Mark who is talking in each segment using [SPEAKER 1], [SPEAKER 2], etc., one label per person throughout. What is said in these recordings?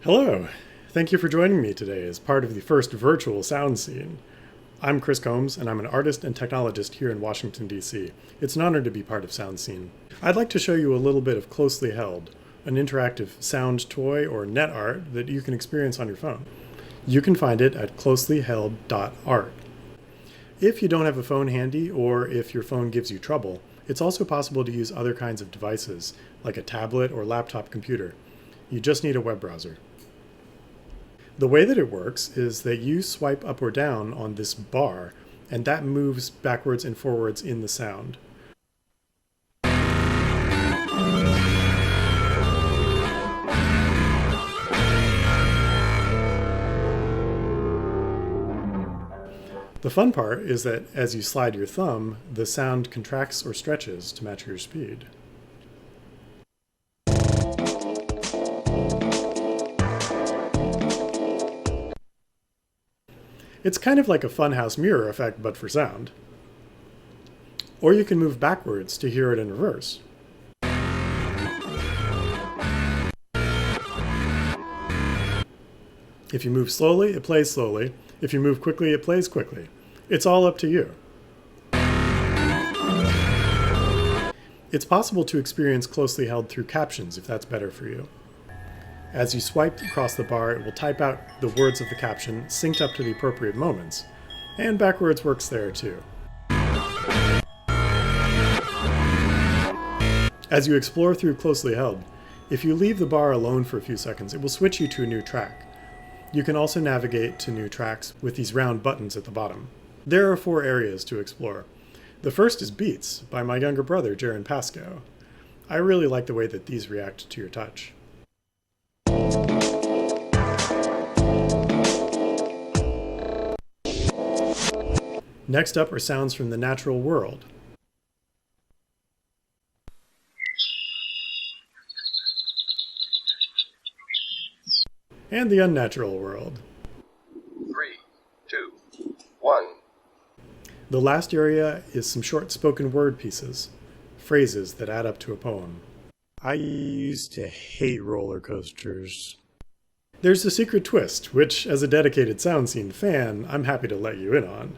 [SPEAKER 1] Hello! Thank you for joining me today as part of the first virtual sound scene. I'm Chris Combs, and I'm an artist and technologist here in Washington, DC. It's an honor to be part of Sound Scene. I'd like to show you a little bit of Closely Held, an interactive sound toy or net art that you can experience on your phone. You can find it at closelyheld.art. If you don't have a phone handy, or if your phone gives you trouble, it's also possible to use other kinds of devices, like a tablet or laptop computer. You just need a web browser. The way that it works is that you swipe up or down on this bar, and that moves backwards and forwards in the sound. The fun part is that as you slide your thumb, the sound contracts or stretches to match your speed. It's kind of like a funhouse mirror effect, but for sound. Or you can move backwards to hear it in reverse. If you move slowly, it plays slowly. If you move quickly, it plays quickly. It's all up to you. It's possible to experience Closely Held through captions if that's better for you. As you swipe across the bar, it will type out the words of the caption, synced up to the appropriate moments. And backwards works there too. As you explore through Closely Held, if you leave the bar alone for a few seconds, it will switch you to a new track. You can also navigate to new tracks with these round buttons at the bottom. There are 4 areas to explore. The first is Beats by my younger brother, Jaron Pascoe. I really like the way that these react to your touch. Next up are sounds from the natural world. And the unnatural world.
[SPEAKER 2] 3, 2, 1.
[SPEAKER 1] The last area is some short spoken word pieces, phrases that add up to a poem. I used to hate roller coasters. There's a secret twist, which, as a dedicated Sound Scene fan, I'm happy to let you in on.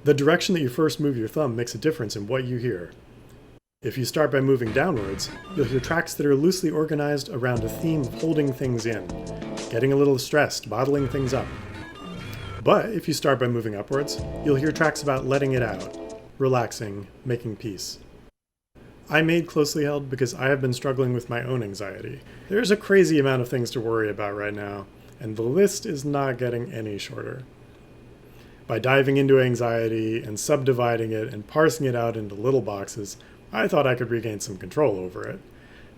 [SPEAKER 1] The direction that you first move your thumb makes a difference in what you hear. If you start by moving downwards, you'll hear tracks that are loosely organized around a theme of holding things in, getting a little stressed, bottling things up. But if you start by moving upwards, you'll hear tracks about letting it out, relaxing, making peace. I made Closely Held because I have been struggling with my own anxiety. There's a crazy amount of things to worry about right now, and the list is not getting any shorter. By diving into anxiety and subdividing it and parsing it out into little boxes, I thought I could regain some control over it.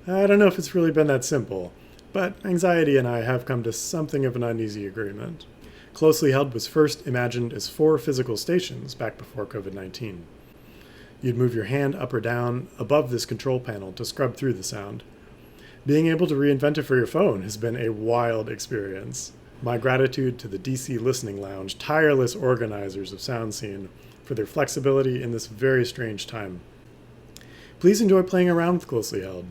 [SPEAKER 1] I don't know if it's really been that simple, but anxiety and I have come to something of an uneasy agreement. Closely Held was first imagined as 4 physical stations back before COVID-19. You'd move your hand up or down above this control panel to scrub through the sound. Being able to reinvent it for your phone has been a wild experience. My gratitude to the DC Listening Lounge, tireless organizers of Sound Scene, for their flexibility in this very strange time. Please enjoy playing around with Closely Held.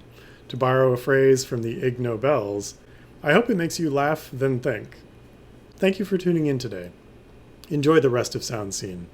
[SPEAKER 1] To borrow a phrase from the Ig Nobels, I hope it makes you laugh, then think. Thank you for tuning in today. Enjoy the rest of Sound Scene.